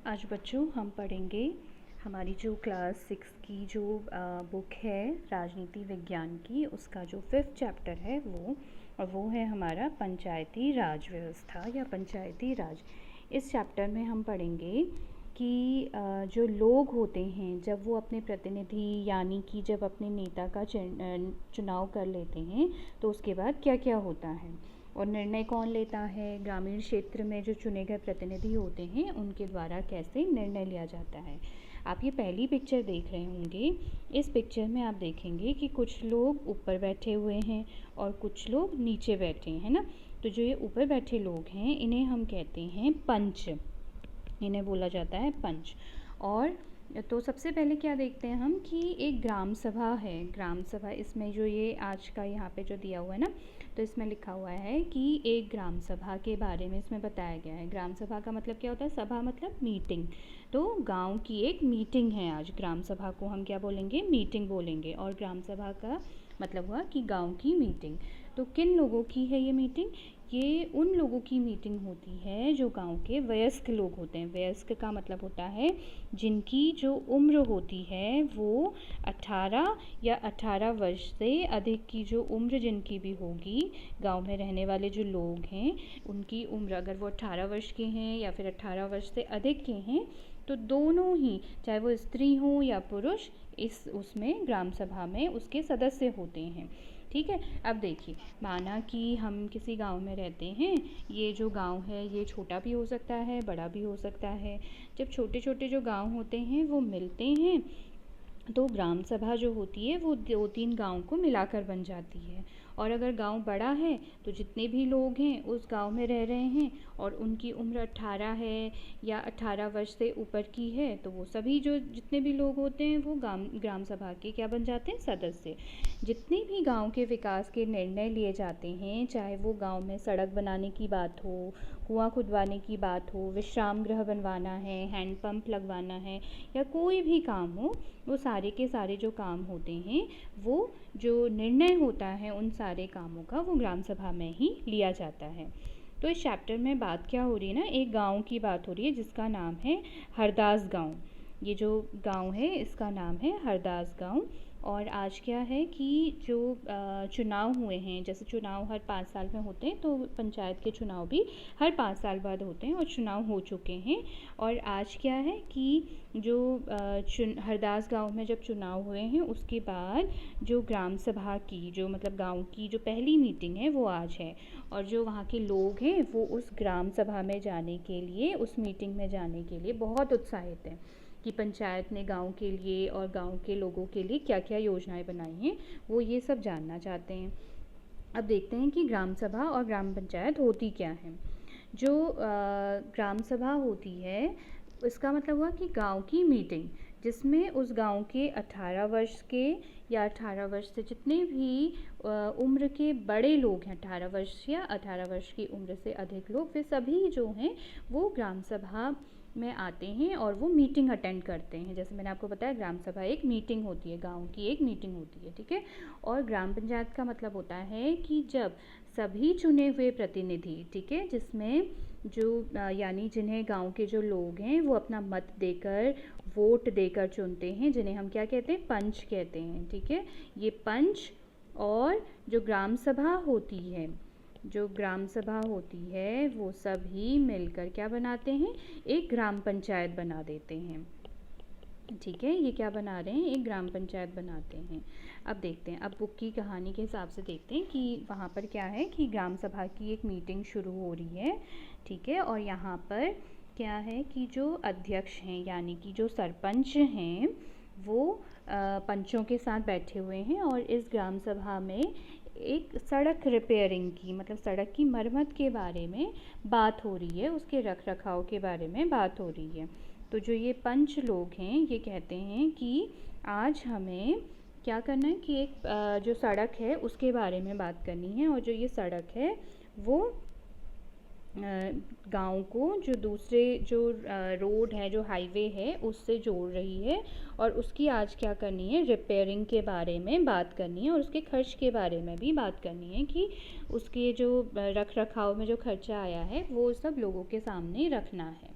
आज बच्चों हम पढ़ेंगे हमारी जो क्लास 6 की जो बुक है राजनीति विज्ञान की, उसका जो 5th चैप्टर है वो है हमारा पंचायती राज व्यवस्था या पंचायती राज। इस चैप्टर में हम पढ़ेंगे कि जो लोग होते हैं जब वो अपने प्रतिनिधि यानी कि जब अपने नेता का चुनाव कर लेते हैं तो उसके बाद क्या क्या होता है और निर्णय कौन लेता है। ग्रामीण क्षेत्र में जो चुने गए प्रतिनिधि होते हैं उनके द्वारा कैसे निर्णय लिया जाता है। आप ये पहली पिक्चर देख रहे होंगे। इस पिक्चर में आप देखेंगे कि कुछ लोग ऊपर बैठे हुए हैं और कुछ लोग नीचे बैठे हैं ना। तो जो ये ऊपर बैठे लोग हैं इन्हें हम कहते हैं पंच, इन्हें बोला जाता है पंच। और तो सबसे पहले क्या देखते हैं हम कि एक ग्राम सभा है। ग्राम सभा, इसमें जो ये आज का यहाँ पे जो दिया हुआ है ना, तो इसमें लिखा हुआ है कि एक ग्राम सभा के बारे में इसमें बताया गया है। ग्राम सभा का मतलब क्या होता है? सभा मतलब मीटिंग। तो गांव की एक मीटिंग है आज। ग्राम सभा को हम क्या बोलेंगे? मीटिंग बोलेंगे। और ग्राम सभा का मतलब हुआ कि गांव की मीटिंग। तो किन लोगों की है ये मीटिंग? ये उन लोगों की मीटिंग होती है जो गांव के वयस्क लोग होते हैं। वयस्क का मतलब होता है जिनकी जो उम्र होती है वो 18 या 18 वर्ष से अधिक की जो उम्र जिनकी भी होगी, गांव में रहने वाले जो लोग हैं उनकी उम्र अगर वो 18 वर्ष के हैं या फिर 18 वर्ष से अधिक के हैं तो दोनों ही, चाहे वो स्त्री हो या पुरुष, इस उसमें ग्राम सभा में उसके सदस्य होते हैं। ठीक है। अब देखिए, माना कि हम किसी गांव में रहते हैं। ये जो गांव है ये छोटा भी हो सकता है, बड़ा भी हो सकता है। जब छोटे छोटे जो गांव होते हैं वो मिलते हैं तो ग्राम सभा जो होती है वो 2-3 गांव को मिलाकर बन जाती है। और अगर गांव बड़ा है तो जितने भी लोग हैं उस गांव में रह रहे हैं और उनकी उम्र 18 है या 18 वर्ष से ऊपर की है तो वो सभी जो जितने भी लोग होते हैं वो ग्राम सभा के क्या बन जाते हैं? सदस्य। जितने भी गांव के विकास के निर्णय लिए जाते हैं, चाहे वो गांव में सड़क बनाने की बात हो, कुआं खुदवाने की बात हो, विश्राम गृह बनवाना है, हैंडपंप लगवाना है या कोई भी काम हो, वो सारे के सारे जो काम होते हैं वो जो निर्णय होता है उन सारे कामों का वो ग्राम सभा में ही लिया जाता है। तो इस चैप्टर में बात क्या हो रही है ना, एक गांव की बात हो रही है जिसका नाम है हरदास गांव। ये जो गांव है इसका नाम है हरदास गांव। और आज क्या है कि जो चुनाव हुए हैं, जैसे चुनाव हर 5 साल में होते हैं तो पंचायत के चुनाव भी हर 5 साल बाद होते हैं और चुनाव हो चुके हैं। और आज क्या है कि जो हरदास गांव में जब चुनाव हुए हैं उसके बाद जो ग्राम सभा की जो मतलब गांव की जो पहली मीटिंग है वो आज है। और जो वहाँ के लोग हैं वो उस ग्राम सभा में जाने के लिए, उस मीटिंग में जाने के लिए बहुत उत्साहित हैं कि पंचायत ने गांव के लिए और गांव के लोगों के लिए क्या क्या योजनाएं बनाई हैं, वो ये सब जानना चाहते हैं। अब देखते हैं कि ग्राम सभा और ग्राम पंचायत होती क्या है। जो ग्राम सभा होती है इसका मतलब हुआ कि गांव की मीटिंग, जिसमें उस गांव के 18 वर्ष के या 18 वर्ष से जितने भी उम्र के बड़े लोग हैं, 18 वर्ष या 18 वर्ष की उम्र से अधिक लोग, वे सभी जो हैं वो ग्राम सभा में आते हैं और वो मीटिंग अटेंड करते हैं। जैसे मैंने आपको बताया ग्राम सभा एक मीटिंग होती है, गांव की एक मीटिंग होती है। ठीक है। और ग्राम पंचायत का मतलब होता है कि जब सभी चुने हुए प्रतिनिधि, ठीक है, जिसमें जो यानी जिन्हें गांव के जो लोग हैं वो अपना मत देकर, वोट देकर चुनते हैं, जिन्हें हम क्या कहते हैं? पंच कहते हैं। ठीक है। ये पंच और जो ग्राम सभा होती है, जो ग्राम सभा होती है वो सभी मिलकर क्या बनाते हैं? एक ग्राम पंचायत बना देते हैं। ठीक है। ये क्या बना रहे हैं? एक ग्राम पंचायत बनाते हैं। अब देखते हैं, अब बुक की कहानी के हिसाब से देखते हैं कि वहाँ पर क्या है कि ग्राम सभा की एक मीटिंग शुरू हो रही है। ठीक है। और यहाँ पर क्या है कि जो अध्यक्ष हैं यानी कि जो सरपंच हैं वो पंचों के साथ बैठे हुए हैं और इस ग्राम सभा में एक सड़क रिपेयरिंग की, मतलब सड़क की मरम्मत के बारे में बात हो रही है, उसके रख रखाव के बारे में बात हो रही है। तो जो ये पंच लोग हैं ये कहते हैं कि आज हमें क्या करना है कि एक जो सड़क है उसके बारे में बात करनी है। और जो ये सड़क है वो गांव को जो दूसरे जो रोड है, जो हाईवे है, उससे जोड़ रही है। और उसकी आज क्या करनी है? रिपेयरिंग के बारे में बात करनी है और उसके खर्च के बारे में भी बात करनी है कि उसके जो रख रखाव में जो खर्चा आया है वो सब लोगों के सामने रखना है।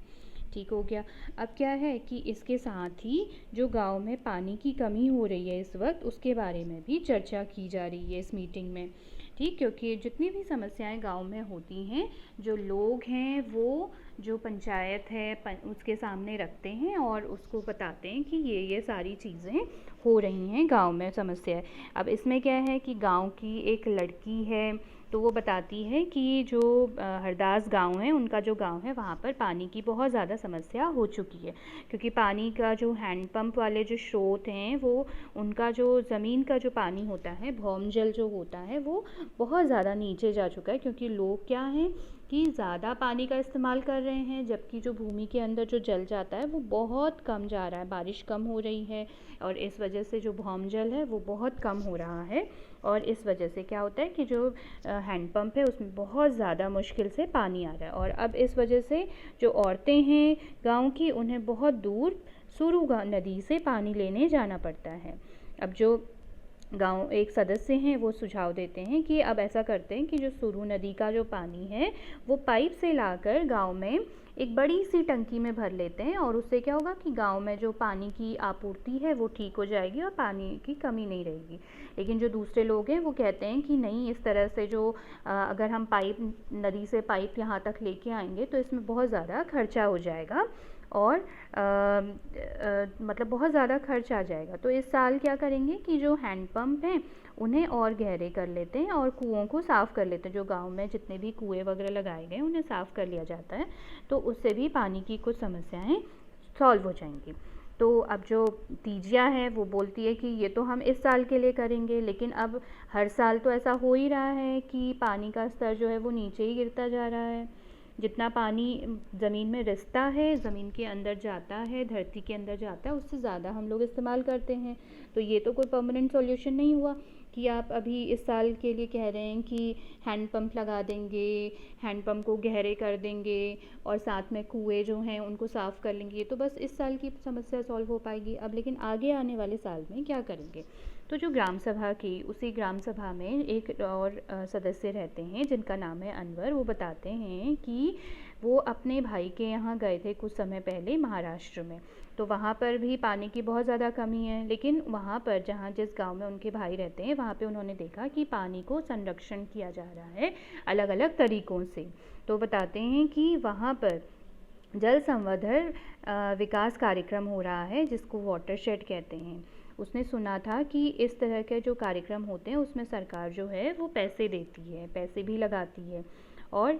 ठीक हो गया। अब क्या है कि इसके साथ ही जो गांव में पानी की कमी हो रही है इस वक्त, उसके बारे में भी चर्चा की जा रही है इस मीटिंग में, ठीक। क्योंकि जितनी भी समस्याएं गांव में होती हैं, जो लोग हैं वो जो पंचायत है उसके सामने रखते हैं और उसको बताते हैं कि ये सारी चीज़ें हो रही हैं गांव में समस्याएं। अब इसमें क्या है कि गांव की एक लड़की है, तो वो बताती है कि जो हरदास गांव है, उनका जो गांव है वहाँ पर पानी की बहुत ज़्यादा समस्या हो चुकी है। क्योंकि पानी का जो हैंडपंप वाले जो स्रोत हैं, वो उनका जो ज़मीन का जो पानी होता है, भौम जल जो होता है, वो बहुत ज़्यादा नीचे जा चुका है। क्योंकि लोग क्या हैं कि ज़्यादा पानी का इस्तेमाल कर रहे हैं, जबकि जो भूमि के अंदर जो जल जाता है वो बहुत कम जा रहा है। बारिश कम हो रही है और इस वजह से जो भौम जल है वो बहुत कम हो रहा है। और इस वजह से क्या होता है कि जो हैंडपंप है उसमें बहुत ज़्यादा मुश्किल से पानी आ रहा है। और अब इस वजह से जो औरतें हैं गांव की, उन्हें बहुत दूर सुरू नदी से पानी लेने जाना पड़ता है। अब जो गांव एक सदस्य हैं वो सुझाव देते हैं कि अब ऐसा करते हैं कि जो सुरू नदी का जो पानी है वो पाइप से लाकर गांव में एक बड़ी सी टंकी में भर लेते हैं, और उससे क्या होगा कि गांव में जो पानी की आपूर्ति है वो ठीक हो जाएगी और पानी की कमी नहीं रहेगी। लेकिन जो दूसरे लोग हैं वो कहते हैं कि नहीं, इस तरह से जो अगर हम पाइप नदी से पाइप यहाँ तक लेके आएंगे तो इसमें बहुत ज़्यादा खर्चा हो जाएगा और मतलब बहुत ज़्यादा खर्च आ जाएगा। तो इस साल क्या करेंगे कि जो हैंडपम्प हैं उन्हें और गहरे कर लेते हैं और कुओं को साफ़ कर लेते हैं। जो गांव में जितने भी कुएं वगैरह लगाए गए उन्हें साफ़ कर लिया जाता है, तो उससे भी पानी की कुछ समस्याएं सॉल्व हो जाएंगी। तो अब जो तीजिया है वो बोलती है कि ये तो हम इस साल के लिए करेंगे, लेकिन अब हर साल तो ऐसा हो ही रहा है कि पानी का स्तर जो है वो नीचे ही गिरता जा रहा है। जितना पानी ज़मीन में रिसता है, ज़मीन के अंदर जाता है, धरती के अंदर जाता है, उससे ज़्यादा हम लोग इस्तेमाल करते हैं। तो ये तो कोई परमानेंट सॉल्यूशन नहीं हुआ कि आप अभी इस साल के लिए कह रहे हैं कि हैंडपंप लगा देंगे, हैंडपंप को गहरे कर देंगे और साथ में कुएं जो हैं उनको साफ़ कर लेंगे। तो बस इस साल की समस्या सॉल्व हो पाएगी। अब लेकिन आगे आने वाले साल में क्या करेंगे? तो जो ग्राम सभा की, उसी ग्राम सभा में एक और सदस्य रहते हैं जिनका नाम है अनवर। वो बताते हैं कि वो अपने भाई के यहाँ गए थे कुछ समय पहले महाराष्ट्र में। तो वहाँ पर भी पानी की बहुत ज़्यादा कमी है, लेकिन वहाँ पर जिस गांव में उनके भाई रहते हैं वहाँ पे उन्होंने देखा कि पानी को संरक्षण किया जा रहा है अलग अलग तरीक़ों से। तो बताते हैं कि वहाँ पर जल संवर्धन विकास कार्यक्रम हो रहा है जिसको वाटरशेड कहते हैं। उसने सुना था कि इस तरह के जो कार्यक्रम होते हैं उसमें सरकार जो है वो पैसे देती है, पैसे भी लगाती है। और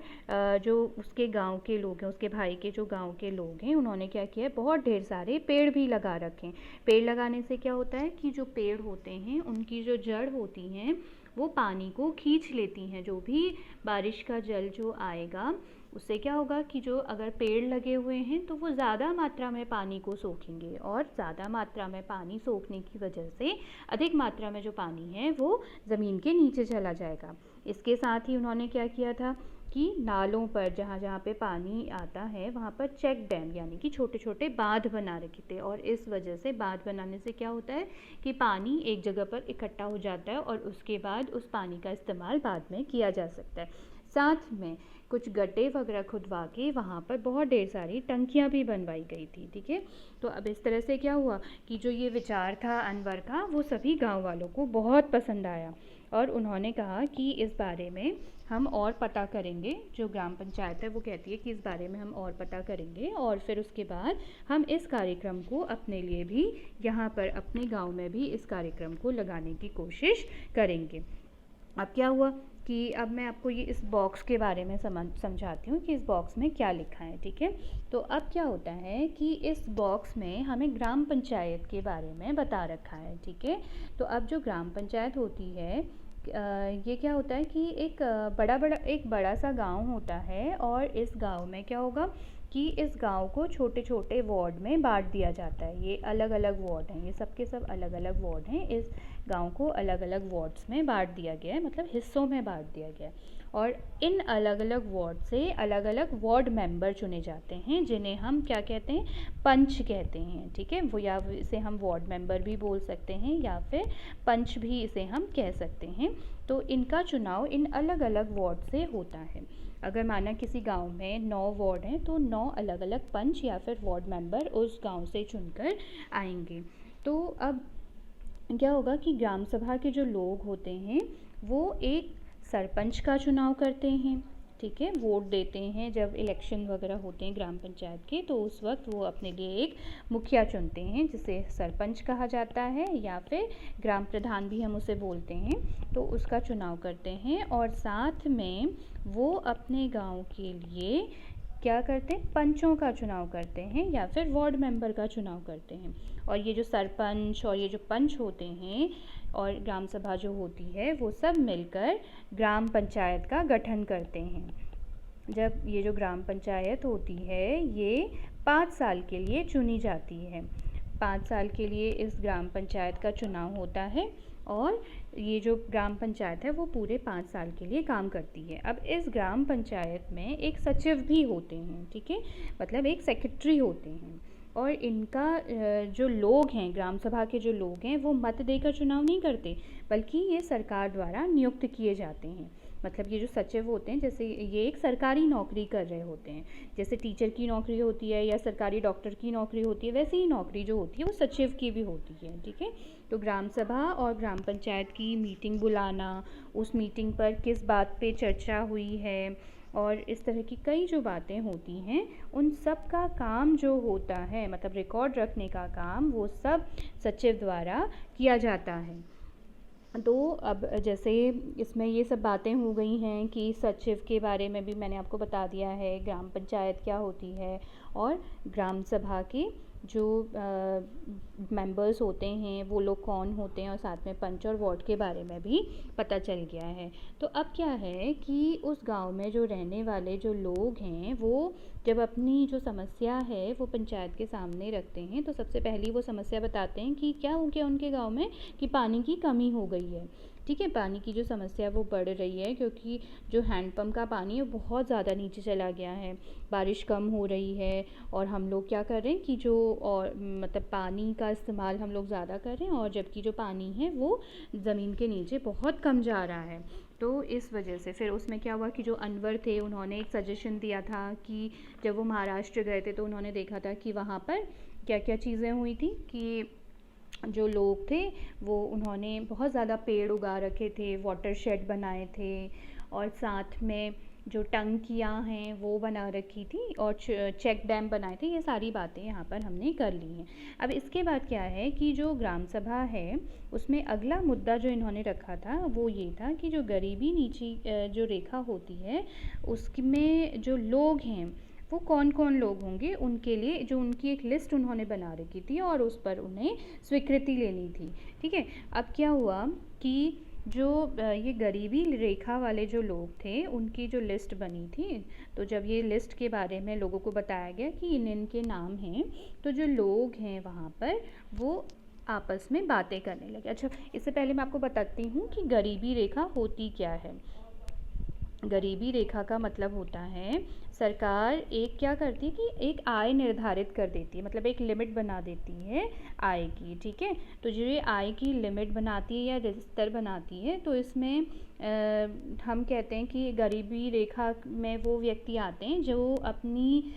जो उसके गांव के लोग हैं, उसके भाई के जो गांव के लोग हैं, उन्होंने क्या किया है, बहुत ढेर सारे पेड़ भी लगा रखे हैं। पेड़ लगाने से क्या होता है कि जो पेड़ होते हैं उनकी जो जड़ होती हैं वो पानी को खींच लेती हैं। जो भी बारिश का जल जो आएगा उससे क्या होगा कि जो अगर पेड़ लगे हुए हैं तो वो ज़्यादा मात्रा में पानी को सोखेंगे, और ज़्यादा मात्रा में पानी सोखने की वजह से अधिक मात्रा में जो पानी है वो ज़मीन के नीचे चला जाएगा। इसके साथ ही उन्होंने क्या किया था कि नालों पर जहाँ जहाँ पे पानी आता है वहाँ पर चेक डैम यानी कि छोटे छोटे बांध बना रखे थे। और इस वजह से बांध बनाने से क्या होता है कि पानी एक जगह पर इकट्ठा हो जाता है और उसके बाद उस पानी का इस्तेमाल बाद में किया जा सकता है। साथ में कुछ गड्ढे वगैरह खुदवा के वहाँ पर बहुत ढेर सारी टंकियाँ भी बनवाई गई थी, ठीक है। तो अब इस तरह से क्या हुआ कि जो ये विचार था अनवर का वो सभी गांव वालों को बहुत पसंद आया, और उन्होंने कहा कि इस बारे में हम और पता करेंगे। जो ग्राम पंचायत है वो कहती है कि इस बारे में हम और पता करेंगे और फिर उसके बाद हम इस कार्यक्रम को अपने लिए भी यहाँ पर अपने गांव में भी इस कार्यक्रम को लगाने की कोशिश करेंगे। अब क्या हुआ कि अब मैं आपको ये इस बॉक्स के बारे में समझाती हूँ कि इस बॉक्स में क्या लिखा है, ठीक है। तो अब क्या होता है कि इस बॉक्स में हमें ग्राम पंचायत के बारे में बता रखा है, ठीक है। तो अब जो ग्राम पंचायत होती है ये क्या होता है कि एक बड़ा सा गांव होता है, और इस गांव में क्या होगा कि इस गांव को छोटे छोटे वार्ड में बांट दिया जाता है। ये अलग अलग वार्ड हैं, ये सब के सब अलग अलग वार्ड हैं। इस गांव को अलग अलग वार्ड्स में बांट दिया गया है, मतलब हिस्सों में बांट दिया गया है। और इन अलग अलग वार्ड से अलग अलग वार्ड मेंबर चुने जाते हैं जिन्हें हम क्या कहते हैं, पंच कहते हैं, ठीक है। वो या इसे हम वार्ड मेंबर भी बोल सकते हैं या फिर पंच भी इसे हम कह सकते हैं। तो इनका चुनाव इन अलग अलग वार्ड से होता है। अगर माना किसी गांव में 9 वार्ड हैं तो 9 अलग अलग पंच या फिर वार्ड मेंबर उस गांव से चुनकर आएंगे। तो अब क्या होगा कि ग्राम सभा के जो लोग होते हैं वो एक सरपंच का चुनाव करते हैं, ठीक है, वोट देते हैं। जब इलेक्शन वगैरह होते हैं ग्राम पंचायत के तो उस वक्त वो अपने लिए एक मुखिया चुनते हैं जिसे सरपंच कहा जाता है या फिर ग्राम प्रधान भी हम उसे बोलते हैं। तो उसका चुनाव करते हैं और साथ में वो अपने गांव के लिए क्या करते हैं, पंचों का चुनाव करते हैं या फिर वार्ड मेंबर का चुनाव करते हैं। और ये जो सरपंच और ये जो पंच होते हैं और ग्राम सभा जो होती है वो सब मिलकर ग्राम पंचायत का गठन करते हैं। जब ये जो ग्राम पंचायत होती है ये 5 साल के लिए चुनी जाती है। 5 साल के लिए इस ग्राम पंचायत का चुनाव होता है और ये जो ग्राम पंचायत है वो पूरे 5 साल के लिए काम करती है। अब इस ग्राम पंचायत में एक सचिव भी होते हैं, ठीक है, मतलब एक सेक्रेटरी होते हैं। और इनका जो लोग हैं, ग्राम सभा के जो लोग हैं वो मत देकर चुनाव नहीं करते बल्कि ये सरकार द्वारा नियुक्त किए जाते हैं। मतलब ये जो सचिव होते हैं जैसे ये एक सरकारी नौकरी कर रहे होते हैं, जैसे टीचर की नौकरी होती है या सरकारी डॉक्टर की नौकरी होती है, वैसे ही नौकरी जो होती है वो सचिव की भी होती है, ठीक है। तो ग्राम सभा और ग्राम पंचायत की मीटिंग बुलाना, उस मीटिंग पर किस बात पे चर्चा हुई है और इस तरह की कई जो बातें होती हैं उन सब का काम जो होता है, मतलब रिकॉर्ड रखने का काम, वो सब सचिव द्वारा किया जाता है। तो अब जैसे इसमें ये सब बातें हो गई हैं कि सचिव के बारे में भी मैंने आपको बता दिया है, ग्राम पंचायत क्या होती है और ग्राम सभा के जो मेंबर्स होते हैं वो लोग कौन होते हैं और साथ में पंच और वार्ड के बारे में भी पता चल गया है। तो अब क्या है कि उस गांव में जो रहने वाले जो लोग हैं वो जब अपनी जो समस्या है वो पंचायत के सामने रखते हैं तो सबसे पहली वो समस्या बताते हैं कि क्या हो गया उनके गांव में कि पानी की कमी हो गई है, ठीक है। पानी की जो समस्या वो बढ़ रही है क्योंकि जो हैंडपम्प का पानी है बहुत ज़्यादा नीचे चला गया है, बारिश कम हो रही है और हम लोग क्या कर रहे हैं कि जो और मतलब पानी का इस्तेमाल हम लोग ज़्यादा कर रहे हैं और जबकि जो पानी है वो ज़मीन के नीचे बहुत कम जा रहा है। तो इस वजह से फिर उसमें क्या हुआ कि जो अनवर थे उन्होंने एक सजेशन दिया था कि जब वो महाराष्ट्र गए थे तो उन्होंने देखा था कि वहाँ पर क्या क्या चीज़ें हुई थी कि जो लोग थे वो उन्होंने बहुत ज़्यादा पेड़ उगा रखे थे, वाटर शेड बनाए थे और साथ में जो टंकियाँ हैं वो बना रखी थी और चेक डैम बनाए थे। ये सारी बातें यहाँ पर हमने कर ली हैं। अब इसके बाद क्या है कि जो ग्राम सभा है उसमें अगला मुद्दा जो इन्होंने रखा था वो ये था कि जो गरीबी नीची जो रेखा होती है उसमें जो लोग हैं वो कौन कौन लोग होंगे उनके लिए जो उनकी एक लिस्ट उन्होंने बना रखी थी और उस पर उन्हें स्वीकृति लेनी थी, ठीक है। अब क्या हुआ कि जो ये गरीबी रेखा वाले जो लोग थे उनकी जो लिस्ट बनी थी तो जब ये लिस्ट के बारे में लोगों को बताया गया कि इनके नाम हैं तो जो लोग हैं वहाँ पर वो आपस में बातें करने लगे। अच्छा, इससे पहले मैं आपको बताती हूँ कि गरीबी रेखा होती क्या है। गरीबी रेखा का मतलब होता है सरकार एक क्या करती है कि एक आय निर्धारित कर देती है, मतलब एक लिमिट बना देती है आय की, ठीक है। तो जो ये आय की लिमिट बनाती है या रजिस्टर बनाती है तो इसमें हम कहते हैं कि गरीबी रेखा में वो व्यक्ति आते हैं जो अपनी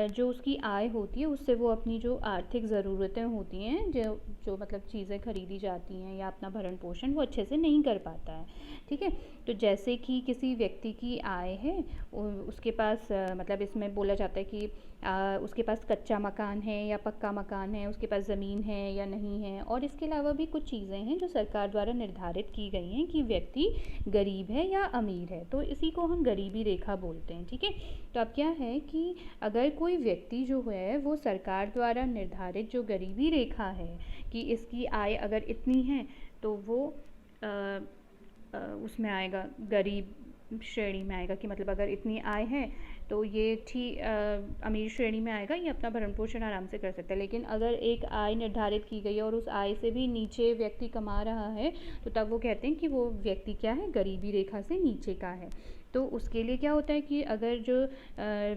जो उसकी आय होती है उससे वो अपनी जो आर्थिक ज़रूरतें होती हैं जो जो मतलब चीज़ें खरीदी जाती हैं या अपना भरण पोषण वो अच्छे से नहीं कर पाता है, ठीक है। तो जैसे कि किसी व्यक्ति की आय है उसके पास मतलब इसमें बोला जाता है कि उसके पास कच्चा मकान है या पक्का मकान है, उसके पास ज़मीन है या नहीं है और इसके अलावा भी कुछ चीज़ें हैं जो सरकार द्वारा निर्धारित की गई हैं कि व्यक्ति गरीब है या अमीर है, तो इसी को हम गरीबी रेखा बोलते हैं, ठीक है। तो अब क्या है कि अगर कोई व्यक्ति जो है वो सरकार द्वारा निर्धारित जो गरीबी रेखा है कि इसकी आय अगर इतनी है तो वो उसमें आएगा, गरीब श्रेणी में आएगा कि मतलब अगर इतनी आय है तो ये अमीर श्रेणी में आएगा, ये अपना भरण पोषण आराम से कर सकता है। लेकिन अगर एक आय निर्धारित की गई है और उस आय से भी नीचे व्यक्ति कमा रहा है तो तब वो कहते हैं कि वो व्यक्ति क्या है, गरीबी रेखा से नीचे का है। तो उसके लिए क्या होता है कि अगर जो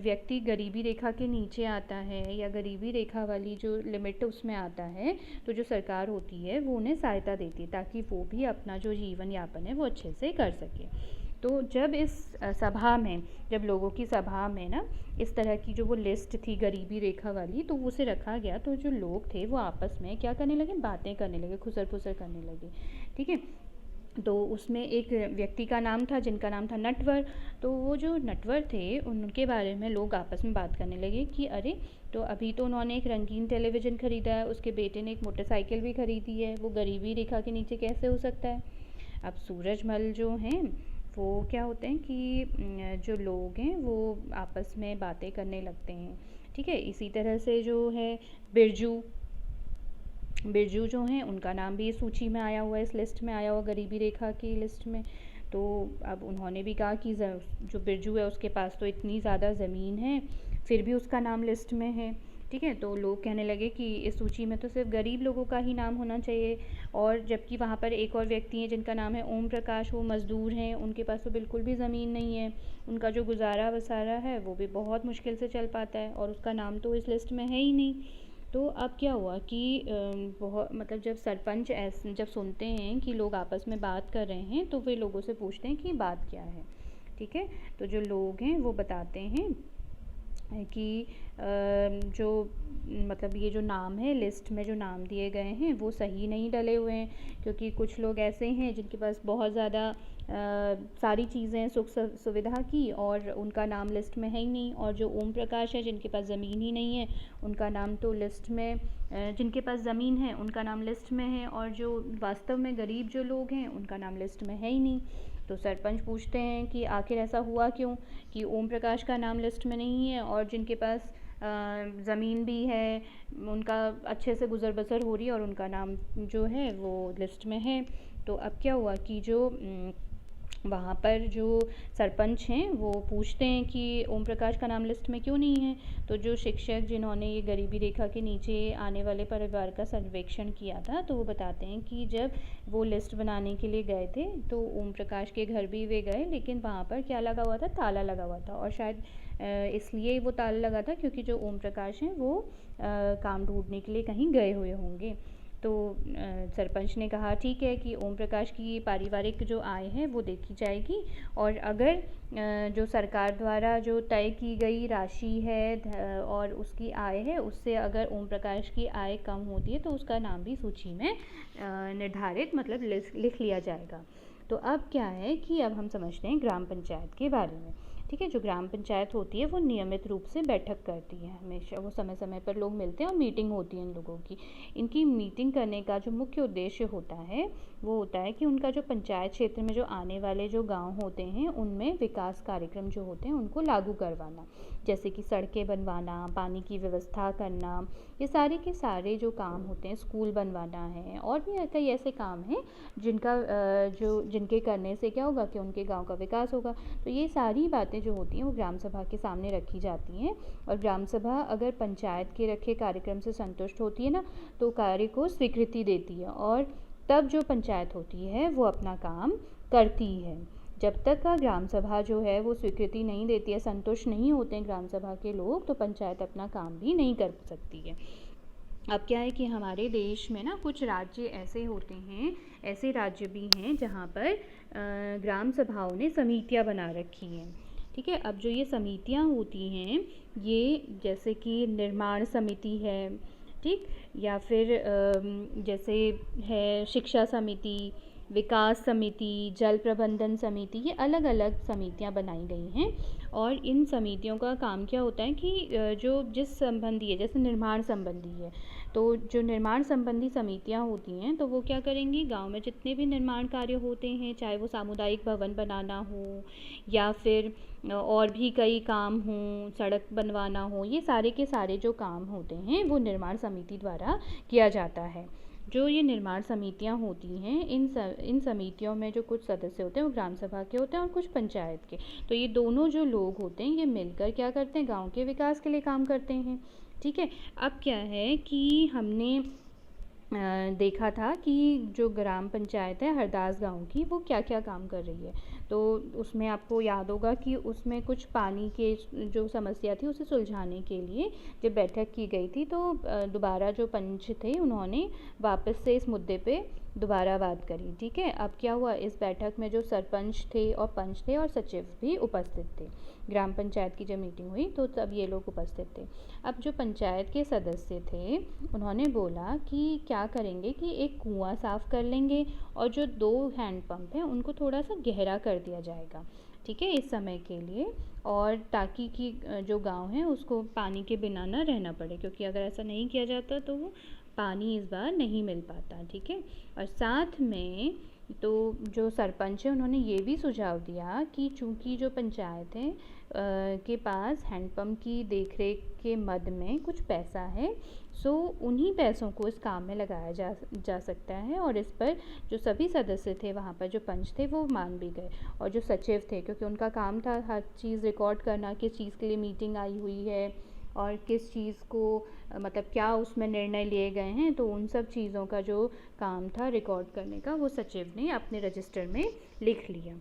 व्यक्ति गरीबी रेखा के नीचे आता है या गरीबी रेखा वाली जो लिमिट उसमें आता है तो जो सरकार होती है वो उन्हें सहायता देती है ताकि वो भी अपना जो जीवन यापन है वो अच्छे से कर सके। तो जब इस सभा में, जब लोगों की सभा में ना इस तरह की जो वो लिस्ट थी गरीबी रेखा वाली, तो उसे रखा गया, तो जो लोग थे वो आपस में क्या करने लगे, बातें करने लगे, खुसर फुसर करने लगे। ठीक है, तो उसमें एक व्यक्ति का नाम था जिनका नाम था नटवर। तो वो जो नटवर थे उनके बारे में लोग आपस में बात करने लगे कि अरे, तो अभी तो उन्होंने एक रंगीन टेलीविज़न ख़रीदा है, उसके बेटे ने एक मोटरसाइकिल भी ख़रीदी है, वो गरीबी रेखा के नीचे कैसे हो सकता है। अब सूरजमल जो हैं वो क्या होते हैं कि जो लोग हैं वो आपस में बातें करने लगते हैं। ठीक है, इसी तरह से जो है बिरजू बिरजू जो हैं उनका नाम भी इस सूची में आया हुआ है, इस लिस्ट में आया हुआ गरीबी रेखा की लिस्ट में। तो अब उन्होंने भी कहा कि जो बिरजू है उसके पास तो इतनी ज़्यादा ज़मीन है, फिर भी उसका नाम लिस्ट में है। ठीक है, तो लोग कहने लगे कि इस सूची में तो सिर्फ गरीब लोगों का ही नाम होना चाहिए, और जबकि वहाँ पर एक और व्यक्ति हैं जिनका नाम है ओम प्रकाश, वो मज़दूर हैं, उनके पास तो बिल्कुल भी ज़मीन नहीं है, उनका जो गुजारा बसारा है वो भी बहुत मुश्किल से चल पाता है, और उसका नाम तो इस लिस्ट में है ही नहीं। तो अब क्या हुआ कि बहुत मतलब जब सरपंच ऐसे जब सुनते हैं कि लोग आपस में बात कर रहे हैं, तो वे लोगों से पूछते हैं कि बात क्या है। ठीक है, तो जो लोग हैं वो बताते हैं कि जो मतलब ये जो नाम है, लिस्ट में जो नाम दिए गए हैं वो सही नहीं डले हुए हैं, क्योंकि कुछ लोग ऐसे हैं जिनके पास बहुत ज़्यादा सारी चीज़ें सुख सुविधा की, और उनका नाम लिस्ट में है ही नहीं, और जो ओम प्रकाश है जिनके पास ज़मीन ही नहीं है, उनका नाम तो लिस्ट में जिनके पास ज़मीन है उनका नाम लिस्ट में है, और जो वास्तव में गरीब जो लोग हैं उनका नाम लिस्ट में है ही नहीं। तो सरपंच पूछते हैं कि आखिर ऐसा हुआ क्यों कि ओम प्रकाश का नाम लिस्ट में नहीं है, और जिनके पास ज़मीन भी है उनका अच्छे से गुज़र बसर हो रही है, और उनका नाम जो है वो लिस्ट में है। तो अब क्या हुआ कि जो वहाँ पर जो सरपंच हैं वो पूछते हैं कि ओम प्रकाश का नाम लिस्ट में क्यों नहीं है। तो जो शिक्षक जिन्होंने ये गरीबी रेखा के नीचे आने वाले परिवार का सर्वेक्षण किया था, तो वो बताते हैं कि जब वो लिस्ट बनाने के लिए गए थे तो ओम प्रकाश के घर भी वे गए, लेकिन वहाँ पर क्या लगा हुआ था, ताला लगा हुआ था, और शायद इसलिए वो ताला लगा था क्योंकि जो ओम प्रकाश हैं वो काम ढूंढने के लिए कहीं गए हुए होंगे। तो सरपंच ने कहा ठीक है कि ओम प्रकाश की पारिवारिक जो आय है वो देखी जाएगी, और अगर जो सरकार द्वारा जो तय की गई राशि है और उसकी आय है, उससे अगर ओम प्रकाश की आय कम होती है तो उसका नाम भी सूची में निर्धारित मतलब लिख लिया जाएगा। तो अब क्या है कि अब हम समझते हैं ग्राम पंचायत के बारे में। ठीक है, जो ग्राम पंचायत होती है वो नियमित रूप से बैठक करती है, हमेशा वो समय समय पर लोग मिलते हैं और मीटिंग होती है इन लोगों की। इनकी मीटिंग करने का जो मुख्य उद्देश्य होता है वो होता है कि उनका जो पंचायत क्षेत्र में जो आने वाले जो गांव होते हैं उनमें विकास कार्यक्रम जो होते हैं उनको लागू करवाना, जैसे कि सड़कें बनवाना, पानी की व्यवस्था करना, ये सारे के सारे जो काम होते हैं, स्कूल बनवाना है, और भी कई ऐसे काम हैं जिनके करने से क्या होगा कि उनके गांव का विकास होगा। तो ये सारी बातें जो होती हैं वो ग्राम सभा के सामने रखी जाती हैं, और ग्राम सभा अगर पंचायत के रखे कार्यक्रम से संतुष्ट होती है ना, तो कार्य को स्वीकृति देती है, और तब जो पंचायत होती है वो अपना काम करती है। जब तक का ग्राम सभा जो है वो स्वीकृति नहीं देती है, संतुष्ट नहीं होते हैं ग्राम सभा के लोग, तो पंचायत अपना काम भी नहीं कर सकती है। अब क्या है कि हमारे देश में ना कुछ राज्य ऐसे होते हैं, ऐसे राज्य भी हैं जहाँ पर ग्राम सभाओं ने समितियाँ बना रखी हैं। ठीक है, अब जो ये समितियाँ होती हैं ये जैसे कि निर्माण समिति है, ठीक, या फिर जैसे है शिक्षा समिति, विकास समिति, जल प्रबंधन समिति, ये अलग अलग समितियां बनाई गई हैं। और इन समितियों का काम क्या होता है कि जो जिस संबंधी है, जैसे निर्माण संबंधी है, तो जो निर्माण संबंधी समितियां होती हैं तो वो क्या करेंगी, गांव में जितने भी निर्माण कार्य होते हैं, चाहे वो सामुदायिक भवन बनाना हो या फिर और भी कई काम हों, सड़क बनवाना हो, ये सारे के सारे जो काम होते हैं वो निर्माण समिति द्वारा किया जाता है। जो ये निर्माण समितियां होती हैं, इन समितियों में जो कुछ सदस्य होते हैं वो ग्राम सभा के होते हैं और कुछ पंचायत के। तो ये दोनों जो लोग होते हैं ये मिलकर क्या करते हैं, गांव के विकास के लिए काम करते हैं। ठीक है, अब क्या है कि हमने देखा था कि जो ग्राम पंचायत है हरदास गांव की, वो क्या क्या काम कर रही है। तो उसमें आपको याद होगा कि उसमें कुछ पानी के जो समस्या थी उसे सुलझाने के लिए जब बैठक की गई थी, तो दोबारा जो पंच थे उन्होंने वापस से इस मुद्दे पे दोबारा बात करी। ठीक है, अब क्या हुआ, इस बैठक में जो सरपंच थे और पंच थे और सचिव भी उपस्थित थे। ग्राम पंचायत की जब मीटिंग हुई तो तब ये लोग उपस्थित थे। अब जो पंचायत के सदस्य थे उन्होंने बोला कि क्या करेंगे कि एक कुआं साफ़ कर लेंगे और जो 2 हैंडपम्प हैं उनको थोड़ा सा गहरा कर दिया जाएगा, ठीक है, इस समय के लिए, और ताकि कि जो गांव है उसको पानी के बिना ना रहना पड़े, क्योंकि अगर ऐसा नहीं किया जाता तो वो पानी इस बार नहीं मिल पाता। ठीक है, और साथ में तो जो सरपंच है उन्होंने ये भी सुझाव दिया कि चूंकि जो पंचायत है के पास हैंडपम्प की देखरेख के मद में कुछ पैसा है, सो उन्हीं पैसों को इस काम में लगाया जा सकता है। और इस पर जो सभी सदस्य थे वहाँ पर, जो पंच थे, वो मान भी गए। और जो सचिव थे, क्योंकि उनका काम था हर चीज़ रिकॉर्ड करना, किस चीज़ के लिए मीटिंग आई हुई है और किस चीज़ को मतलब क्या उसमें निर्णय लिए गए हैं, तो उन सब चीज़ों का जो काम था रिकॉर्ड करने का, वो सचिव ने अपने रजिस्टर में लिख लिया।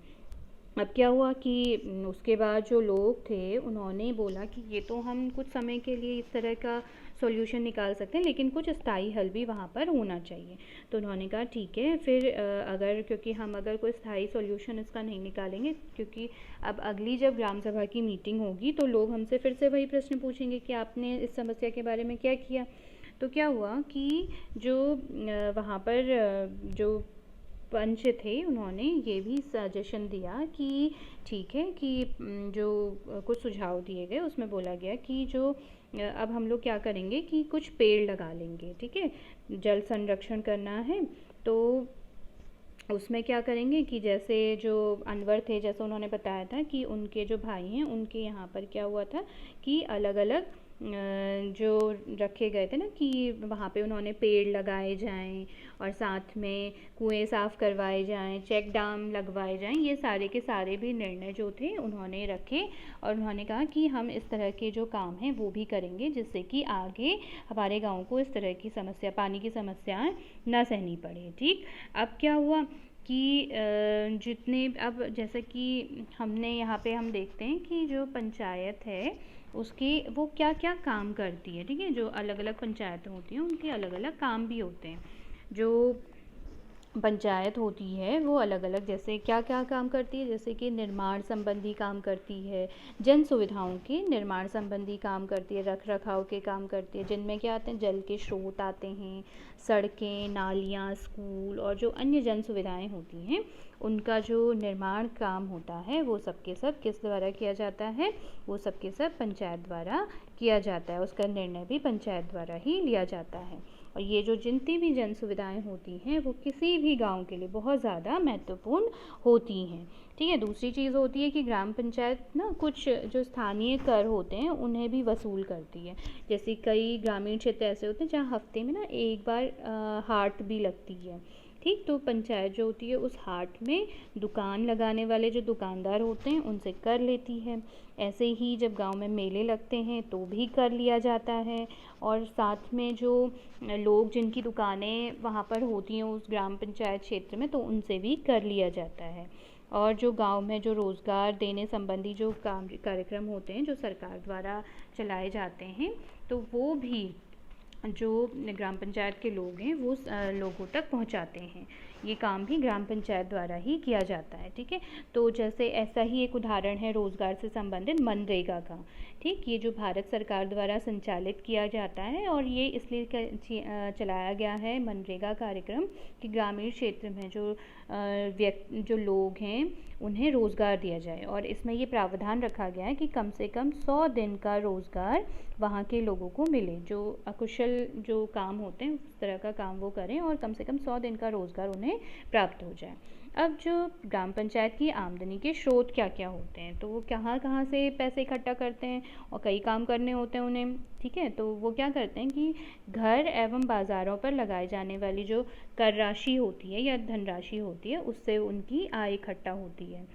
अब क्या हुआ कि उसके बाद जो लोग थे उन्होंने बोला कि ये तो हम कुछ समय के लिए इस तरह का सॉल्यूशन निकाल सकते हैं, लेकिन कुछ स्थायी हल भी वहाँ पर होना चाहिए। तो उन्होंने कहा ठीक है, फिर अगर क्योंकि हम अगर कोई स्थायी सॉल्यूशन इसका नहीं निकालेंगे, क्योंकि अब अगली जब ग्राम सभा की मीटिंग होगी तो लोग हमसे फिर से वही प्रश्न पूछेंगे कि आपने इस समस्या के बारे में क्या किया। तो क्या हुआ कि जो वहाँ पर जो पंच थे उन्होंने ये भी सजेशन दिया कि ठीक है कि जो कुछ सुझाव दिए गए उसमें बोला गया कि जो अब हम लोग क्या करेंगे कि कुछ पेड़ लगा लेंगे। ठीक है, जल संरक्षण करना है तो उसमें क्या करेंगे कि जैसे जो अनवर थे, जैसे उन्होंने बताया था कि उनके जो भाई हैं उनके यहाँ पर क्या हुआ था कि अलग अलग जो रखे गए थे ना कि वहाँ पे उन्होंने पेड़ लगाए जाएं और साथ में कुएं साफ़ करवाए जाएं, चेक डैम लगवाए जाएं, ये सारे के सारे भी निर्णय जो थे उन्होंने रखे। और उन्होंने कहा कि हम इस तरह के जो काम हैं वो भी करेंगे जिससे कि आगे हमारे गाँव को इस तरह की समस्या, पानी की समस्याएं ना सहनी पड़े। ठीक, अब क्या हुआ कि जितने अब जैसे कि हमने यहाँ पे हम देखते हैं कि जो पंचायत है उसकी वो क्या क्या काम करती है। ठीक है, जो अलग अलग पंचायतें होती हैं उनके अलग अलग काम भी होते हैं। जो पंचायत होती है वो अलग अलग जैसे क्या क्या काम करती है, जैसे कि निर्माण संबंधी काम करती है, जन सुविधाओं के निर्माण संबंधी काम करती है, रख रखाव के काम करती है, जिनमें क्या आते हैं, जल के स्रोत आते हैं, सड़कें, नालियाँ, स्कूल और जो अन्य जन सुविधाएं होती हैं उनका जो निर्माण काम होता है वो सब के सब किस द्वारा किया जाता है, वो सब के सब पंचायत द्वारा किया जाता है। उसका निर्णय भी पंचायत द्वारा ही लिया जाता है। और ये जो जितनी भी जन सुविधाएं होती हैं वो किसी भी गांव के लिए बहुत ज़्यादा महत्वपूर्ण होती हैं। ठीक है, दूसरी चीज़ होती है कि ग्राम पंचायत ना कुछ जो स्थानीय कर होते हैं उन्हें भी वसूल करती है। जैसे कई ग्रामीण क्षेत्र ऐसे होते हैं जहाँ हफ्ते में ना एक बार हाट भी लगती है। ठीक, तो पंचायत जो होती है उस हाट में दुकान लगाने वाले जो दुकानदार होते हैं उनसे कर लेती है। ऐसे ही जब गांव में मेले लगते हैं तो भी कर लिया जाता है। और साथ में जो लोग जिनकी दुकानें वहाँ पर होती हैं उस ग्राम पंचायत क्षेत्र में तो उनसे भी कर लिया जाता है। और जो गांव में जो रोज़गार देने संबंधी जो कार्यक्रम होते हैं जो सरकार द्वारा चलाए जाते हैं तो वो भी जो ग्राम पंचायत के लोग हैं वो लोगों तक पहुंचाते हैं। ये काम भी ग्राम पंचायत द्वारा ही किया जाता है। ठीक है, तो जैसे ऐसा ही एक उदाहरण है रोज़गार से संबंधित मनरेगा का। ठीक, ये जो भारत सरकार द्वारा संचालित किया जाता है और ये इसलिए चलाया गया है मनरेगा कार्यक्रम कि ग्रामीण क्षेत्र में जो लोग हैं उन्हें रोज़गार दिया जाए। और इसमें ये प्रावधान रखा गया है कि कम से कम 100 दिन का रोज़गार वहाँ के लोगों को मिले। जो अकुशल जो काम होते हैं उस तरह का काम वो करें और कम से कम 100 दिन का रोज़गार उन्हें प्राप्त हो जाए। अब जो ग्राम पंचायत की आमदनी के स्रोत क्या क्या होते हैं, तो वो कहाँ कहाँ से पैसे इकट्ठा करते हैं और कई काम करने होते हैं उन्हें। ठीक है, तो वो क्या करते हैं कि घर एवं बाज़ारों पर लगाई जाने वाली जो कर राशि होती है या धनराशि होती है उससे उनकी आय इकट्ठा होती है।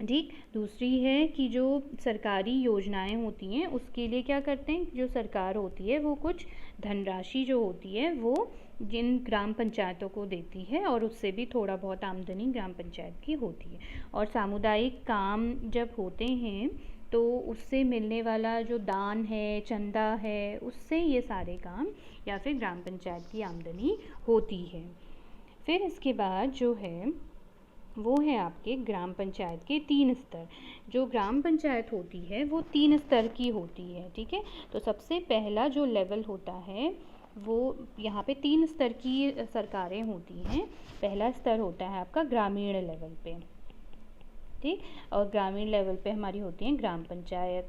ठीक, दूसरी है कि जो सरकारी योजनाएं होती हैं उसके लिए क्या करते हैं, जो सरकार होती है वो कुछ धनराशि जो होती है वो जिन ग्राम पंचायतों को देती है और उससे भी थोड़ा बहुत आमदनी ग्राम पंचायत की होती है। और सामुदायिक काम जब होते हैं तो उससे मिलने वाला जो दान है, चंदा है, उससे ये सारे काम या फिर ग्राम पंचायत की आमदनी होती है। फिर इसके बाद जो है वो है आपके ग्राम पंचायत के 3 स्तर। जो ग्राम पंचायत होती है वो 3 स्तर की होती है, ठीक है। तो सबसे पहला जो लेवल होता है वो यहाँ पे 3 स्तर की सरकारें होती हैं। पहला स्तर होता है आपका ग्रामीण लेवल पे, ठीक, और ग्रामीण लेवल पे हमारी होती हैं ग्राम पंचायत।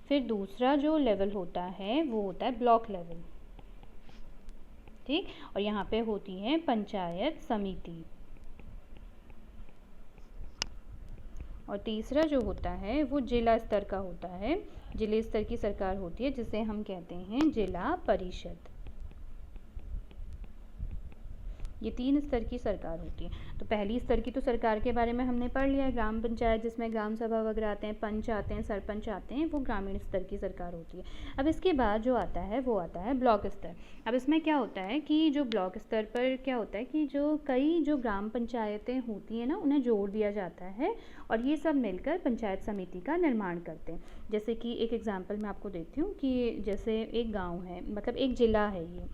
फिर दूसरा जो लेवल होता है वो होता है ब्लॉक लेवल, ठीक, और यहाँ पे होती है पंचायत समिति। और तीसरा जो होता है वो जिला स्तर का होता है, जिले स्तर की सरकार होती है जिसे हम कहते हैं जिला परिषद। ये 3 स्तर की सरकार होती है। तो पहली स्तर की तो सरकार के बारे में हमने पढ़ लिया है, ग्राम पंचायत जिसमें ग्राम सभा वगैरह आते हैं, पंच आते हैं, सरपंच आते हैं, वो ग्रामीण स्तर की सरकार होती है। अब इसके बाद जो आता है वो आता है ब्लॉक स्तर। अब इसमें क्या होता है कि जो ब्लॉक स्तर पर क्या होता है कि जो ग्राम पंचायतें होती हैं ना, उन्हें जोड़ दिया जाता है और ये सब मिलकर पंचायत समिति का निर्माण करते हैं। जैसे कि एक एग्जाम्पल मैं आपको देती हूँ कि जैसे एक गाँव है, मतलब एक ज़िला है ये,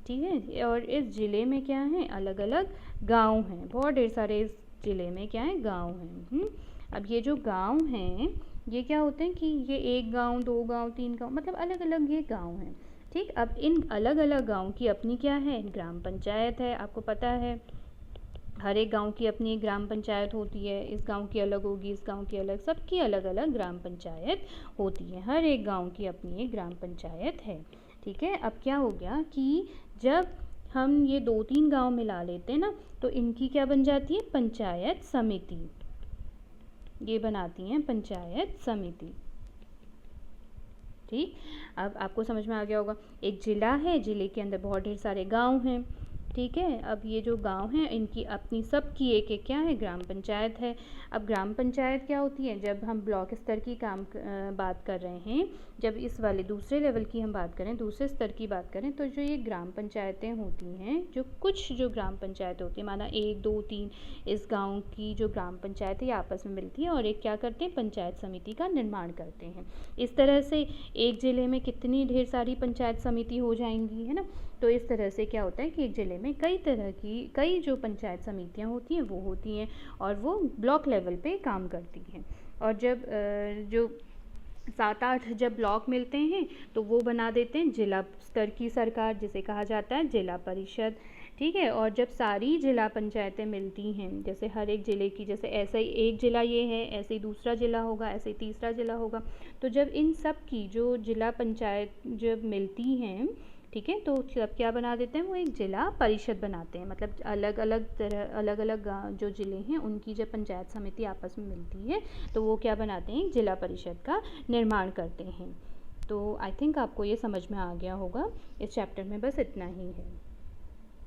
ठीक है, और इस ज़िले में क्या है, अलग अलग गांव हैं, बहुत ढेर सारे इस ज़िले में क्या है, गांव हैं। अब ये जो गांव हैं ये क्या होते हैं कि ये 1 गांव, 2 गांव, 3 गांव, मतलब अलग अलग ये गांव हैं, ठीक। अब इन अलग अलग गांव की अपनी क्या है, ग्राम पंचायत है। आपको पता है हर एक गांव की अपनी ग्राम पंचायत होती है, इस गांव की अलग होगी, इस गांव की अलग, सबकी अलग अलग ग्राम पंचायत होती है। हर एक गांव की अपनी एक ग्राम पंचायत है, ठीक है। अब क्या हो गया कि जब हम ये 2-3 गांव मिला लेते हैं ना, तो इनकी क्या बन जाती है, पंचायत समिति। ये बनाती हैं पंचायत समिति, ठीक। अब आपको समझ में आ गया होगा, एक ज़िला है, ज़िले के अंदर बहुत ढेर सारे गांव हैं, ठीक है। अब ये जो गांव हैं इनकी अपनी सबकी एक एक क्या है, ग्राम पंचायत है। अब ग्राम पंचायत क्या होती है, जब हम ब्लॉक स्तर की बात कर रहे हैं, जब इस वाले दूसरे लेवल की हम बात करें, दूसरे स्तर की बात करें, तो जो ये ग्राम पंचायतें होती हैं, जो कुछ जो ग्राम पंचायत होती है, माना 1, 2, 3 इस गाँव की जो ग्राम पंचायत है ये आपस में मिलती है और एक क्या करते हैं, पंचायत समिति का निर्माण करते हैं। इस तरह से एक ज़िले में कितनी ढेर सारी पंचायत समिति हो जाएंगी, है ना। तो इस तरह से क्या होता है कि एक ज़िले में कई जो पंचायत समितियां होती हैं वो होती हैं और वो ब्लॉक लेवल पे काम करती हैं। और जब जो 7-8 जब ब्लॉक मिलते हैं तो वो बना देते हैं जिला स्तर की सरकार, जिसे कहा जाता है जिला परिषद, ठीक है। और जब सारी जिला पंचायतें मिलती हैं, जैसे हर एक ज़िले की, जैसे ऐसा ही एक ज़िला ये है, ऐसे ही दूसरा ज़िला होगा, ऐसे ही तीसरा ज़िला होगा, तो जब इन सब की जो जिला पंचायत जब मिलती हैं, ठीक है, तो सब क्या बना देते हैं, वो एक जिला परिषद बनाते हैं। मतलब अलग अलग जो ज़िले हैं उनकी जब पंचायत समिति आपस में मिलती है तो वो क्या बनाते हैं, जिला परिषद का निर्माण करते हैं। तो आई थिंक आपको ये समझ में आ गया होगा। इस चैप्टर में बस इतना ही है।